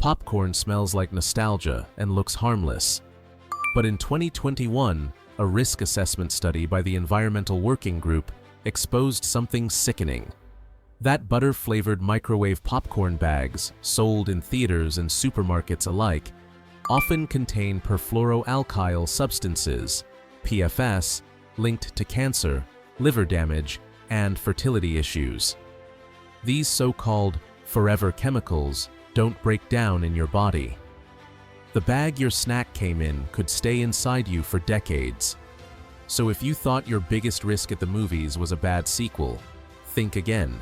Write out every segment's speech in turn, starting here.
Popcorn smells like nostalgia and looks harmless. But in 2021, a risk assessment study by the Environmental Working Group exposed something sickening. That butter-flavored microwave popcorn bags, sold in theaters and supermarkets alike, often contain perfluoroalkyl substances, PFAS, linked to cancer, liver damage, and fertility issues. These so-called forever chemicals don't break down in your body. The bag your snack came in could stay inside you for decades. So if you thought your biggest risk at the movies was a bad sequel, think again.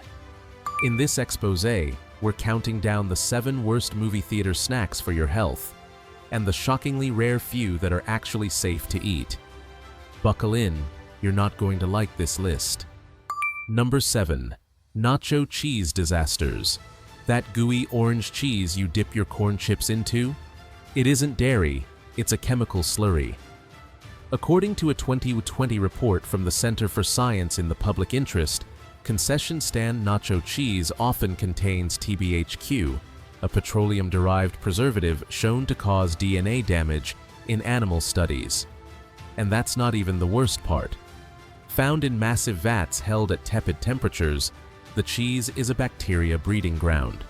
In this exposé, we're counting down the 7 worst movie theater snacks for your health, and the shockingly rare few that are actually safe to eat. Buckle in, you're not going to like this list. Number 7. Nacho cheese disasters. That gooey orange cheese you dip your corn chips into? It isn't dairy, it's a chemical slurry. According to a 2020 report from the Center for Science in the Public Interest, concession stand nacho cheese often contains TBHQ, a petroleum-derived preservative shown to cause DNA damage in animal studies. And that's not even the worst part. Found in massive vats held at tepid temperatures, the cheese is a bacteria breeding ground.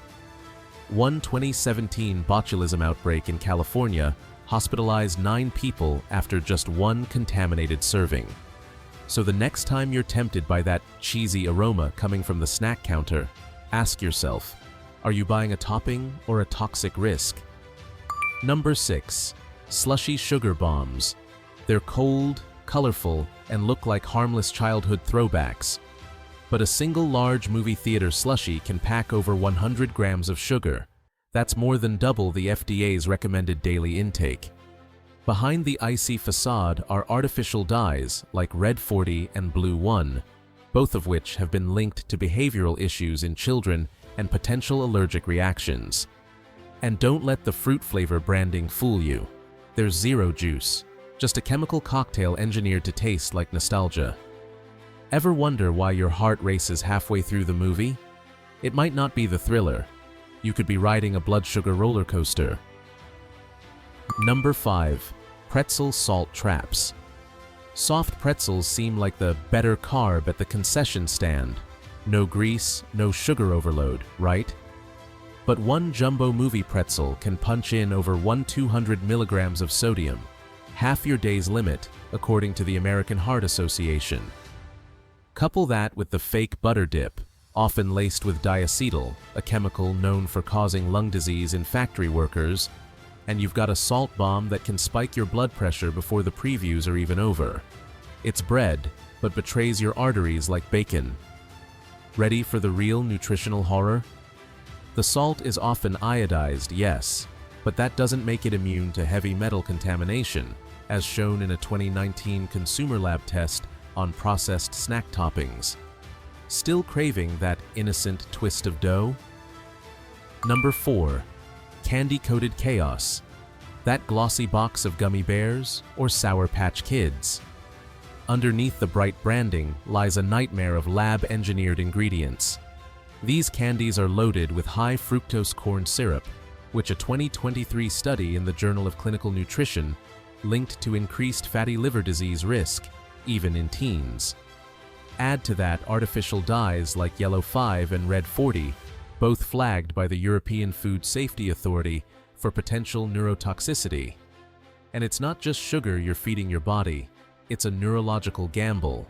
One 2017 botulism outbreak in California hospitalized 9 people after just one contaminated serving. So the next time you're tempted by that cheesy aroma coming from the snack counter, ask yourself, are you buying a topping or a toxic risk? Number 6. Slushy sugar bombs. They're cold, colorful, and look like harmless childhood throwbacks. But a single large movie theater slushie can pack over 100 grams of sugar. That's more than double the FDA's recommended daily intake. Behind the icy facade are artificial dyes like Red 40 and Blue 1, both of which have been linked to behavioral issues in children and potential allergic reactions. And don't let the fruit flavor branding fool you. There's zero juice, just a chemical cocktail engineered to taste like nostalgia. Ever wonder why your heart races halfway through the movie? It might not be the thriller. You could be riding a blood sugar roller coaster. Number 5. Pretzel salt traps. Soft pretzels seem like the better carb at the concession stand. No grease, no sugar overload, right? But one jumbo movie pretzel can punch in over 200 milligrams of sodium, half your day's limit, according to the American Heart Association. Couple that with the fake butter dip, often laced with diacetyl, a chemical known for causing lung disease in factory workers, and you've got a salt bomb that can spike your blood pressure before the previews are even over. It's bread, but betrays your arteries like bacon. Ready for the real nutritional horror? The salt is often iodized, yes, but that doesn't make it immune to heavy metal contamination, as shown in a 2019 Consumer Lab test on processed snack toppings. Still craving that innocent twist of dough? Number 4. Candy-coated chaos. That glossy box of gummy bears or Sour Patch Kids. Underneath the bright branding lies a nightmare of lab-engineered ingredients. These candies are loaded with high fructose corn syrup, which a 2023 study in the Journal of Clinical Nutrition linked to increased fatty liver disease risk, even in teens. Add to that artificial dyes like Yellow 5 and Red 40, both flagged by the European Food Safety Authority for potential neurotoxicity. And it's not just sugar you're feeding your body, it's a neurological gamble.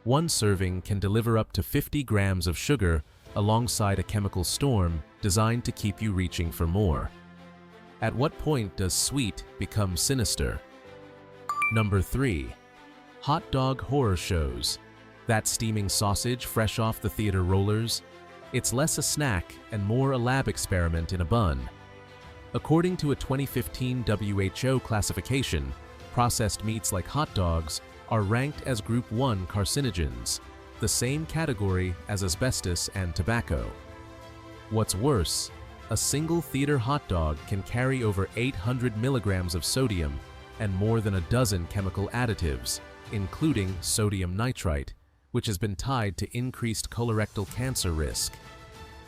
One serving can deliver up to 50 grams of sugar alongside a chemical storm designed to keep you reaching for more. At what point does sweet become sinister? Number 3. Hot dog horror shows. That steaming sausage fresh off the theater rollers? It's less a snack and more a lab experiment in a bun. According to a 2015 WHO classification, processed meats like hot dogs are ranked as Group 1 carcinogens, the same category as asbestos and tobacco. What's worse, a single theater hot dog can carry over 800 milligrams of sodium and more than a dozen chemical additives, including sodium nitrite, which has been tied to increased colorectal cancer risk.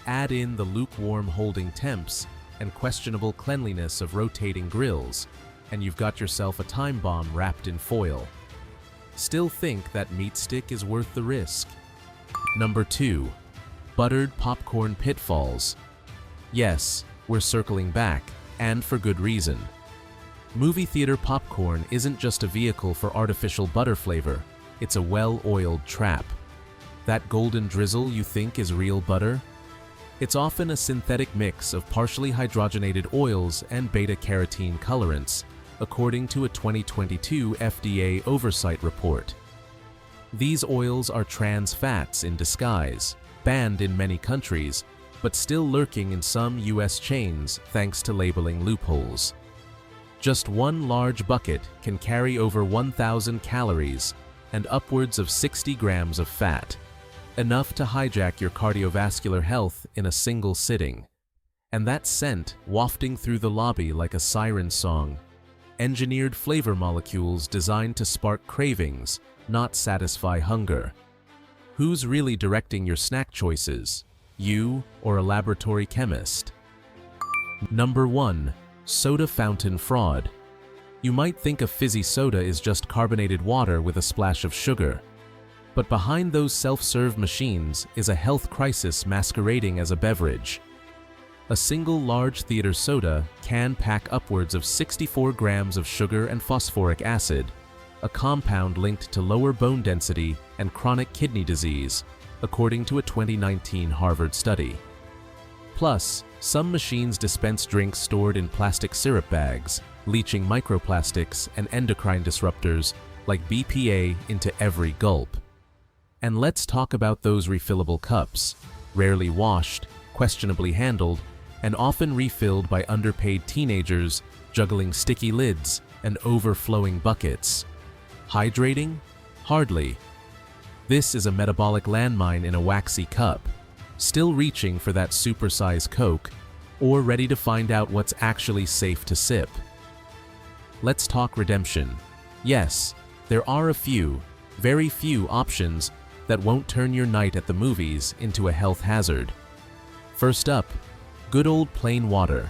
Add in the lukewarm holding temps, and questionable cleanliness of rotating grills, and you've got yourself a time bomb wrapped in foil. Still think that meat stick is worth the risk? Number 2. Buttered popcorn pitfalls. Yes, we're circling back, and for good reason. Movie theater popcorn isn't just a vehicle for artificial butter flavor, it's a well-oiled trap. That golden drizzle you think is real butter? It's often a synthetic mix of partially hydrogenated oils and beta-carotene colorants, according to a 2022 FDA oversight report. These oils are trans fats in disguise, banned in many countries, but still lurking in some US chains thanks to labeling loopholes. Just one large bucket can carry over 1,000 calories and upwards of 60 grams of fat, enough to hijack your cardiovascular health in a single sitting. And that scent wafting through the lobby like a siren song. Engineered flavor molecules designed to spark cravings, not satisfy hunger. Who's really directing your snack choices? You or a laboratory chemist? Number 1. Soda fountain fraud. You might think a fizzy soda is just carbonated water with a splash of sugar. But behind those self-serve machines is a health crisis masquerading as a beverage. A single large theater soda can pack upwards of 64 grams of sugar and phosphoric acid, a compound linked to lower bone density and chronic kidney disease, according to a 2019 Harvard study. Plus, some machines dispense drinks stored in plastic syrup bags, leaching microplastics and endocrine disruptors like BPA into every gulp. And let's talk about those refillable cups, rarely washed, questionably handled, and often refilled by underpaid teenagers juggling sticky lids and overflowing buckets. Hydrating? Hardly. This is a metabolic landmine in a waxy cup, still reaching for that supersized Coke, or ready to find out what's actually safe to sip. Let's talk redemption. Yes, there are a few, very few options that won't turn your night at the movies into a health hazard. First up, good old plain water.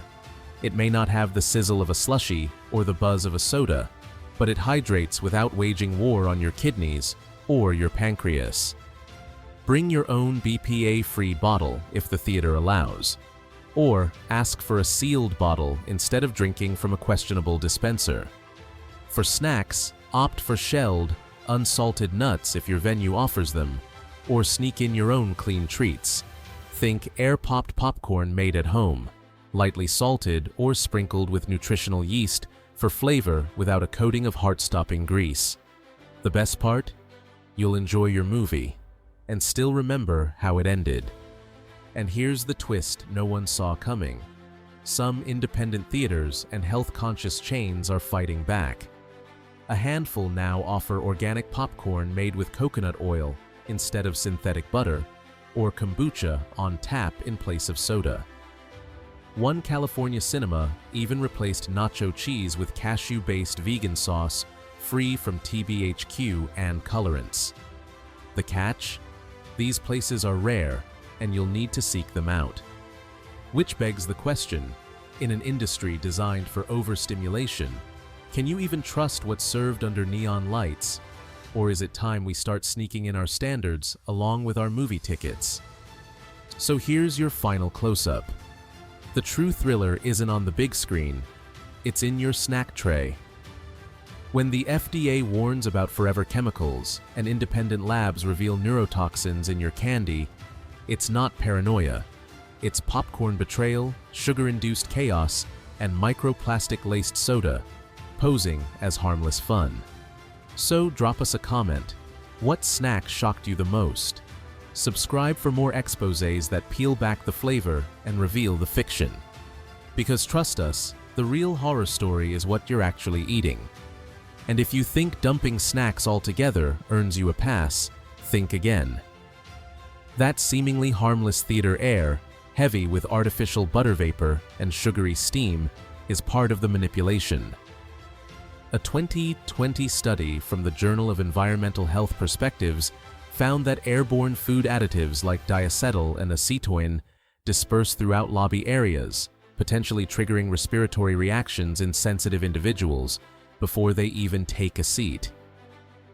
It may not have the sizzle of a slushie or the buzz of a soda, but it hydrates without waging war on your kidneys or your pancreas. Bring your own BPA-free bottle if the theater allows, or ask for a sealed bottle instead of drinking from a questionable dispenser. For snacks, opt for shelled, unsalted nuts if your venue offers them, or sneak in your own clean treats. Think air-popped popcorn made at home, lightly salted or sprinkled with nutritional yeast for flavor without a coating of heart-stopping grease. The best part? You'll enjoy your movie and still remember how it ended. And here's the twist no one saw coming. Some independent theaters and health-conscious chains are fighting back. A handful now offer organic popcorn made with coconut oil instead of synthetic butter, or kombucha on tap in place of soda. One California cinema even replaced nacho cheese with cashew-based vegan sauce free from TBHQ and colorants. The catch? These places are rare, and you'll need to seek them out. Which begs the question, in an industry designed for overstimulation, can you even trust what's served under neon lights? Or is it time we start sneaking in our standards along with our movie tickets? So here's your final close-up. The true thriller isn't on the big screen, it's in your snack tray. When the FDA warns about forever chemicals and independent labs reveal neurotoxins in your candy, it's not paranoia. It's popcorn betrayal, sugar-induced chaos, and microplastic-laced soda, posing as harmless fun. So drop us a comment. What snack shocked you the most? Subscribe for more exposés that peel back the flavor and reveal the fiction. Because trust us, the real horror story is what you're actually eating. And if you think dumping snacks altogether earns you a pass, think again. That seemingly harmless theater air, heavy with artificial butter vapor and sugary steam, is part of the manipulation. A 2020 study from the Journal of Environmental Health Perspectives found that airborne food additives like diacetyl and acetoin disperse throughout lobby areas, potentially triggering respiratory reactions in sensitive individuals before they even take a seat.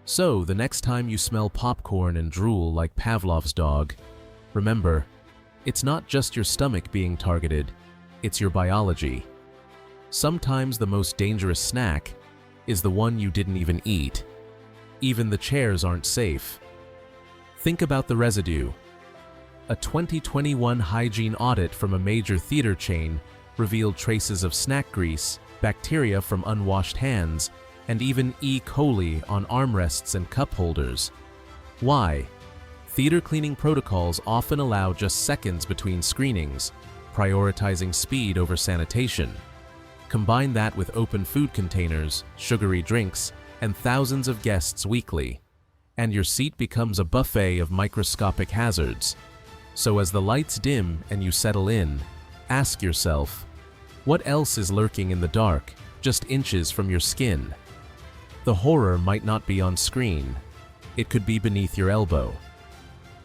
So, the next time you smell popcorn and drool like Pavlov's dog, remember, it's not just your stomach being targeted, it's your biology. Sometimes the most dangerous snack is the one you didn't even eat. Even the chairs aren't safe. Think about the residue. A 2021 hygiene audit from a major theater chain revealed traces of snack grease, bacteria from unwashed hands, and even E. coli on armrests and cup holders. Why? Theater cleaning protocols often allow just seconds between screenings, prioritizing speed over sanitation. Combine that with open food containers, sugary drinks, and thousands of guests weekly, and your seat becomes a buffet of microscopic hazards. So as the lights dim and you settle in, ask yourself, what else is lurking in the dark, just inches from your skin? The horror might not be on screen. It could be beneath your elbow.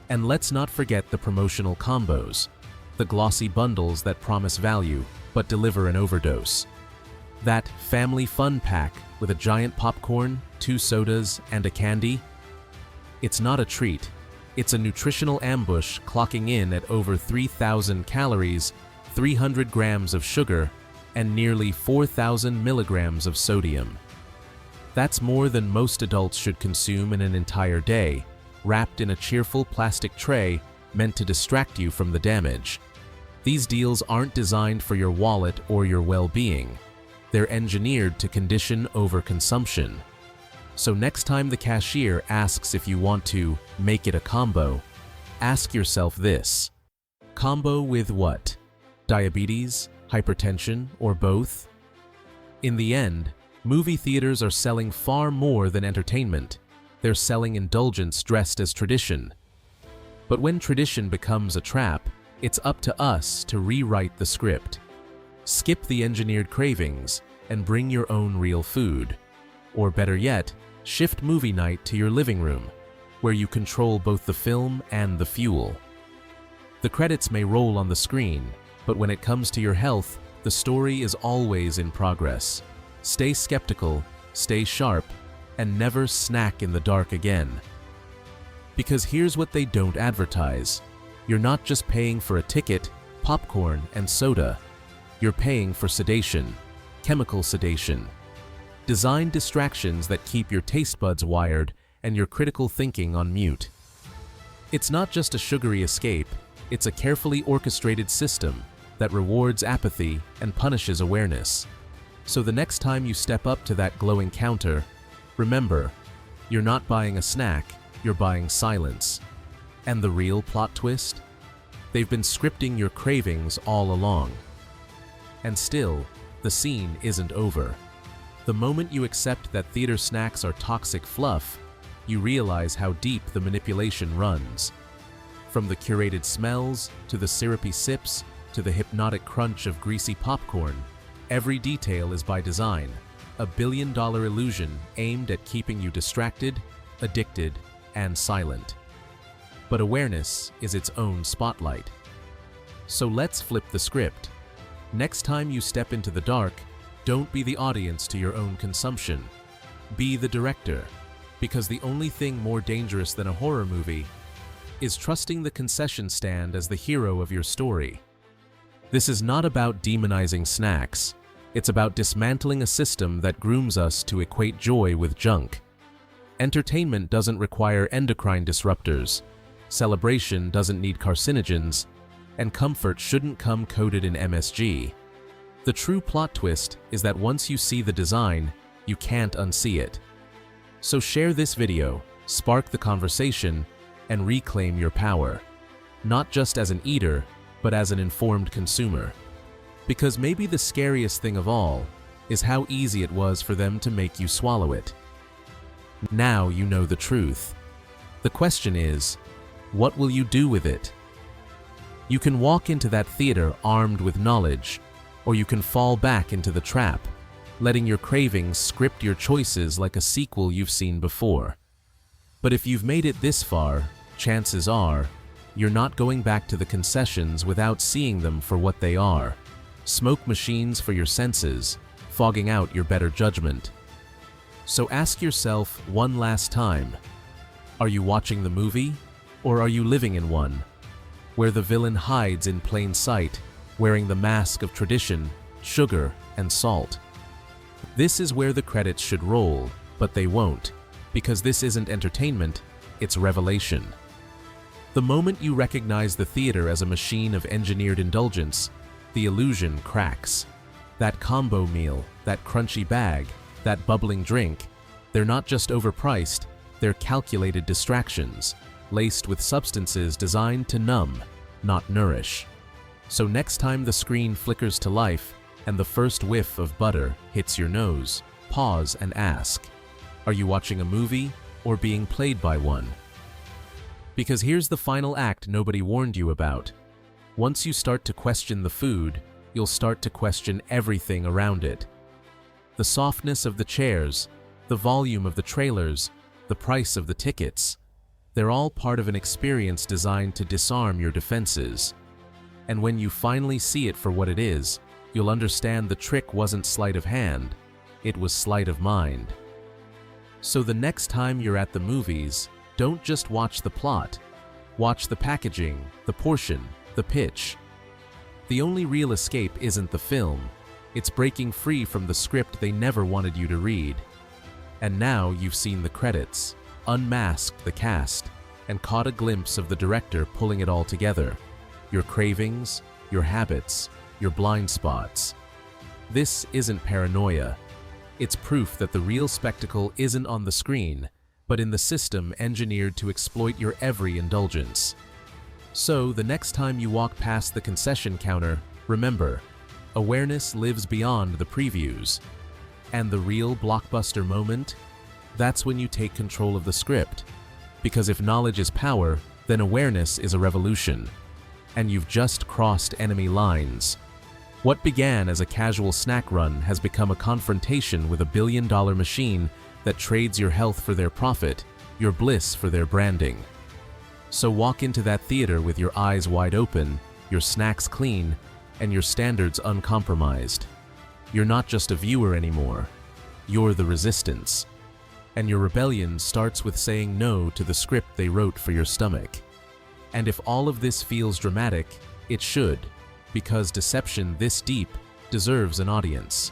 And let's not forget the promotional combos, the glossy bundles that promise value but deliver an overdose. That family fun pack with a giant popcorn, 2 sodas, and a candy? It's not a treat. It's a nutritional ambush clocking in at over 3,000 calories, 300 grams of sugar, and nearly 4,000 milligrams of sodium. That's more than most adults should consume in an entire day, wrapped in a cheerful plastic tray meant to distract you from the damage. These deals aren't designed for your wallet or your well-being. They're engineered to condition overconsumption. So next time the cashier asks if you want to make it a combo, ask yourself this: combo with what? Diabetes, hypertension, or both? In the end, movie theaters are selling far more than entertainment. They're selling indulgence dressed as tradition. But when tradition becomes a trap, it's up to us to rewrite the script. Skip the engineered cravings and bring your own real food. Or better yet, shift movie night to your living room, where you control both the film and the fuel. The credits may roll on the screen, but when it comes to your health, the story is always in progress. Stay skeptical, stay sharp, and never snack in the dark again. Because here's what they don't advertise. You're not just paying for a ticket, popcorn, and soda. You're paying for sedation, chemical sedation. Design distractions that keep your taste buds wired and your critical thinking on mute. It's not just a sugary escape, it's a carefully orchestrated system that rewards apathy and punishes awareness. So the next time you step up to that glowing counter, remember, you're not buying a snack, you're buying silence. And the real plot twist? They've been scripting your cravings all along. And still, the scene isn't over. The moment you accept that theater snacks are toxic fluff, you realize how deep the manipulation runs. From the curated smells, to the syrupy sips, to the hypnotic crunch of greasy popcorn, every detail is by design, a billion-dollar illusion aimed at keeping you distracted, addicted, and silent. But awareness is its own spotlight. So let's flip the script. Next time you step into the dark, don't be the audience to your own consumption. Be the director, because the only thing more dangerous than a horror movie is trusting the concession stand as the hero of your story. This is not about demonizing snacks. It's about dismantling a system that grooms us to equate joy with junk. Entertainment doesn't require endocrine disruptors. Celebration doesn't need carcinogens, and comfort shouldn't come coated in MSG. The true plot twist is that once you see the design, you can't unsee it. So share this video, spark the conversation, and reclaim your power, not just as an eater, but as an informed consumer. Because maybe the scariest thing of all is how easy it was for them to make you swallow it. Now you know the truth. The question is, what will you do with it? You can walk into that theater armed with knowledge, or you can fall back into the trap, letting your cravings script your choices like a sequel you've seen before. But if you've made it this far, chances are, you're not going back to the concessions without seeing them for what they are: Smoke machines for your senses, fogging out your better judgment. So ask yourself one last time, are you watching the movie, or are you living in one, where the villain hides in plain sight, wearing the mask of tradition, sugar, and salt? This is where the credits should roll, but they won't, because this isn't entertainment, it's revelation. The moment you recognize the theater as a machine of engineered indulgence, the illusion cracks. That combo meal, that crunchy bag, that bubbling drink, they're not just overpriced, they're calculated distractions, laced with substances designed to numb, not nourish. So next time the screen flickers to life and the first whiff of butter hits your nose, pause and ask, are you watching a movie or being played by one? Because here's the final act nobody warned you about. Once you start to question the food, you'll start to question everything around it. The softness of the chairs, the volume of the trailers, the price of the tickets, they're all part of an experience designed to disarm your defenses. And when you finally see it for what it is, you'll understand the trick wasn't sleight of hand, it was sleight of mind. So the next time you're at the movies, don't just watch the plot. Watch the packaging, the portion, the pitch. The only real escape isn't the film. It's breaking free from the script they never wanted you to read. And now you've seen the credits, unmasked the cast, and caught a glimpse of the director pulling it all together. Your cravings, your habits, your blind spots. This isn't paranoia. It's proof that the real spectacle isn't on the screen, but in the system engineered to exploit your every indulgence. So, the next time you walk past the concession counter, remember, awareness lives beyond the previews. And the real blockbuster moment? That's when you take control of the script. Because if knowledge is power, then awareness is a revolution. And you've just crossed enemy lines. What began as a casual snack run has become a confrontation with a billion-dollar machine that trades your health for their profit, your bliss for their branding. So walk into that theater with your eyes wide open, your snacks clean, and your standards uncompromised. You're not just a viewer anymore. You're the resistance. And your rebellion starts with saying no to the script they wrote for your stomach. And if all of this feels dramatic, it should, because deception this deep deserves an audience.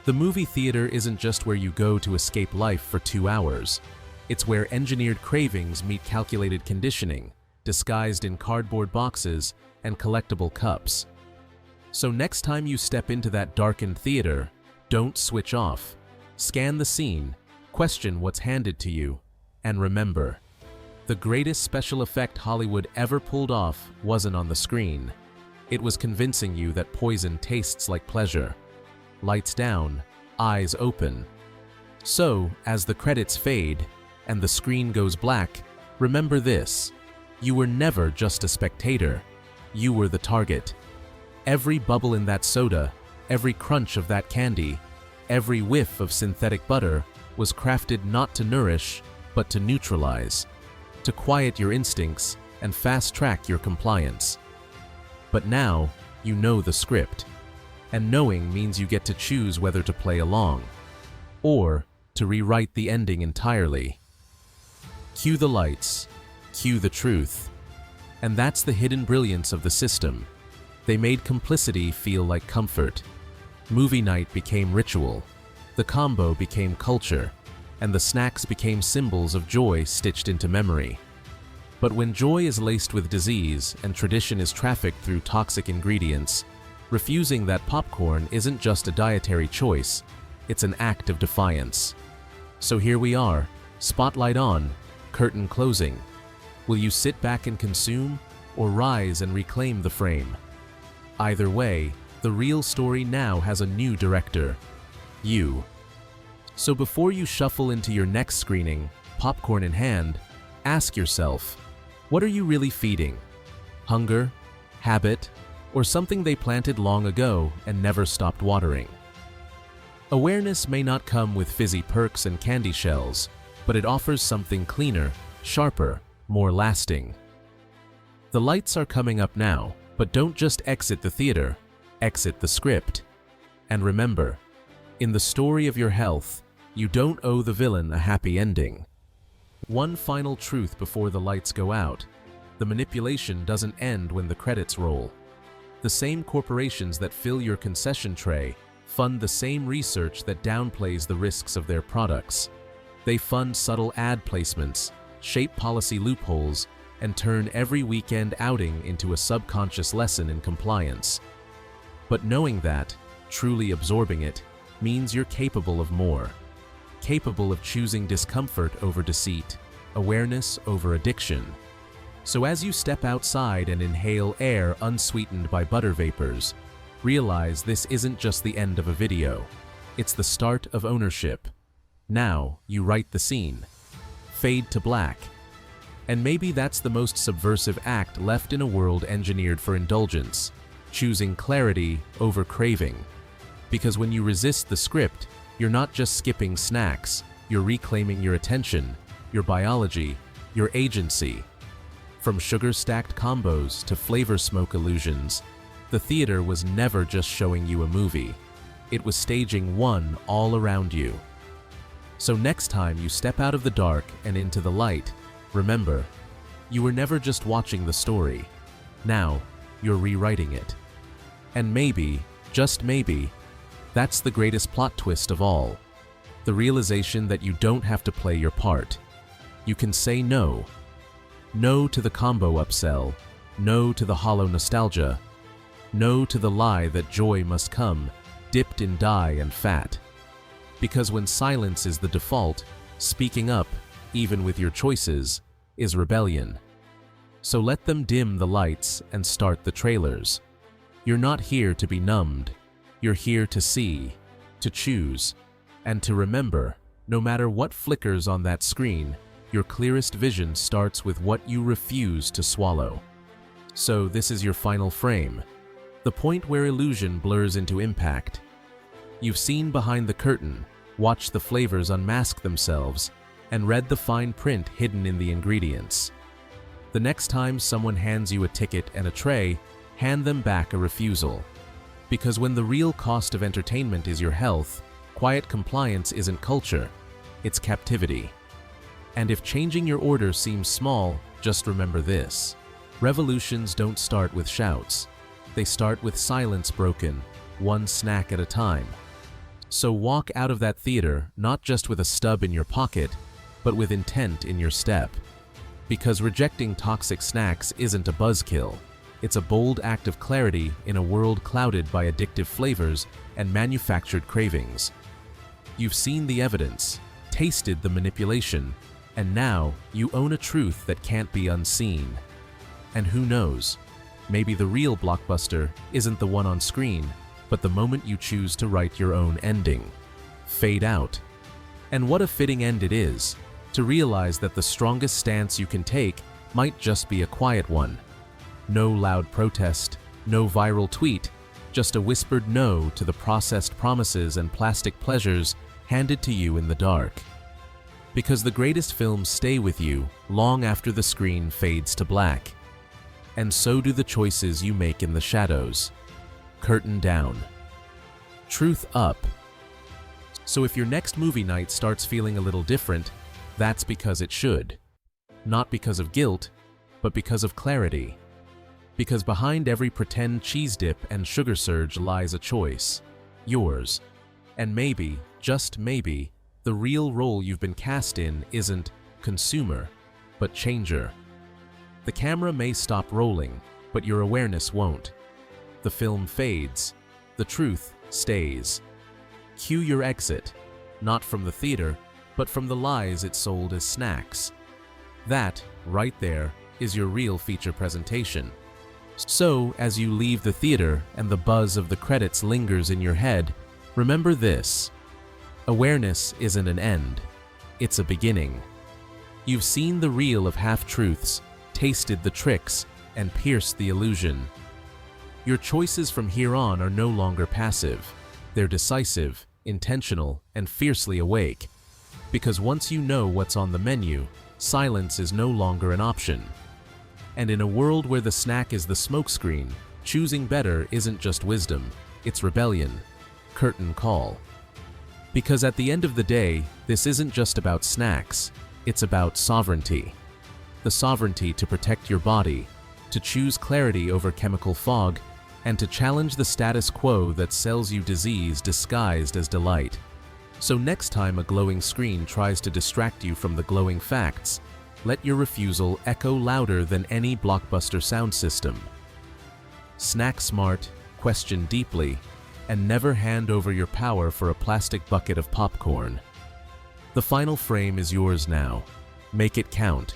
The movie theater isn't just where you go to escape life for 2 hours. It's where engineered cravings meet calculated conditioning, disguised in cardboard boxes and collectible cups. So next time you step into that darkened theater, don't switch off. Scan the scene, question what's handed to you, and remember, the greatest special effect Hollywood ever pulled off wasn't on the screen. It was convincing you that poison tastes like pleasure. Lights down, eyes open. So, as the credits fade and the screen goes black, remember this: you were never just a spectator. You were the target. Every bubble in that soda, every crunch of that candy, every whiff of synthetic butter was crafted not to nourish, but to neutralize, to quiet your instincts and fast-track your compliance. But now, you know the script. And knowing means you get to choose whether to play along, or to rewrite the ending entirely. Cue the lights, cue the truth. And that's the hidden brilliance of the system. They made complicity feel like comfort. Movie night became ritual, the combo became culture, and the snacks became symbols of joy stitched into memory. But when joy is laced with disease and tradition is trafficked through toxic ingredients, refusing that popcorn isn't just a dietary choice, it's an act of defiance. So here we are, spotlight on, curtain closing. Will you sit back and consume, or rise and reclaim the frame? Either way, the real story now has a new director: you. So before you shuffle into your next screening, popcorn in hand, ask yourself, what are you really feeding? Hunger, habit, or something they planted long ago and never stopped watering? Awareness may not come with fizzy perks and candy shells, but it offers something cleaner, sharper, more lasting. The lights are coming up now, but don't just exit the theater. exit the script. And remember, in the story of your health, you don't owe the villain a happy ending. One final truth before the lights go out: the manipulation doesn't end when the credits roll. The same corporations that fill your concession tray fund the same research that downplays the risks of their products. They fund subtle ad placements, shape policy loopholes, and turn every weekend outing into a subconscious lesson in compliance. But knowing that, truly absorbing it, means you're capable of more. Capable of choosing discomfort over deceit, awareness over addiction. So as you step outside and inhale air unsweetened by butter vapors, realize this isn't just the end of a video. It's the start of ownership. Now, you write the scene. Fade to black. And maybe that's the most subversive act left in a world engineered for indulgence, choosing clarity over craving. Because when you resist the script, you're not just skipping snacks, you're reclaiming your attention, your biology, your agency. From sugar-stacked combos to flavor smoke illusions, the theater was never just showing you a movie. It was staging one all around you. So next time you step out of the dark and into the light, remember, you were never just watching the story. Now, you're rewriting it. And maybe, just maybe, that's the greatest plot twist of all. The realization that you don't have to play your part. You can say no. No to the combo upsell. No to the hollow nostalgia. No to the lie that joy must come, dipped in dye and fat. Because when silence is the default, speaking up, even with your choices, is rebellion. So let them dim the lights and start the trailers. You're not here to be numbed. You're here to see, to choose, and to remember, no matter what flickers on that screen, your clearest vision starts with what you refuse to swallow. So this is your final frame, the point where illusion blurs into impact. You've seen behind the curtain, watched the flavors unmask themselves, and read the fine print hidden in the ingredients. The next time someone hands you a ticket and a tray, hand them back a refusal. Because when the real cost of entertainment is your health, quiet compliance isn't culture, it's captivity. And if changing your order seems small, just remember this: revolutions don't start with shouts. They start with silence broken, one snack at a time. So walk out of that theater not just with a stub in your pocket, but with intent in your step. Because rejecting toxic snacks isn't a buzzkill. It's a bold act of clarity in a world clouded by addictive flavors and manufactured cravings. You've seen the evidence, tasted the manipulation, and now you own a truth that can't be unseen. And who knows, maybe the real blockbuster isn't the one on screen, but the moment you choose to write your own ending. Fade out. And what a fitting end it is, to realize that the strongest stance you can take might just be a quiet one. No loud protest, no viral tweet, just a whispered no to the processed promises and plastic pleasures handed to you in the dark. Because the greatest films stay with you long after the screen fades to black. And so do the choices you make in the shadows. Curtain down. Truth up. So if your next movie night starts feeling a little different, that's because it should. Not because of guilt, but because of clarity. Because behind every pretend cheese dip and sugar surge lies a choice. Yours. And maybe, just maybe, the real role you've been cast in isn't consumer, but changer. The camera may stop rolling, but your awareness won't. The film fades. The truth stays. Cue your exit, not from the theater, but from the lies it sold as snacks. That, right there, is your real feature presentation. So, as you leave the theater and the buzz of the credits lingers in your head, remember this: awareness isn't an end, it's a beginning. You've seen the reel of half-truths, tasted the tricks, and pierced the illusion. Your choices from here on are no longer passive. They're decisive, intentional, and fiercely awake. Because once you know what's on the menu, silence is no longer an option. And in a world where the snack is the smokescreen, Choosing better isn't just wisdom, it's rebellion. Curtain call. Because at the end of the day, this isn't just about snacks, it's about sovereignty. The sovereignty to protect your body, to choose clarity over chemical fog, and to challenge the status quo that sells you disease disguised as delight. So next time a glowing screen tries to distract you from the glowing facts, let your refusal echo louder than any blockbuster sound system. Snack smart, question deeply, and never hand over your power for a plastic bucket of popcorn. The final frame is yours now. Make it count.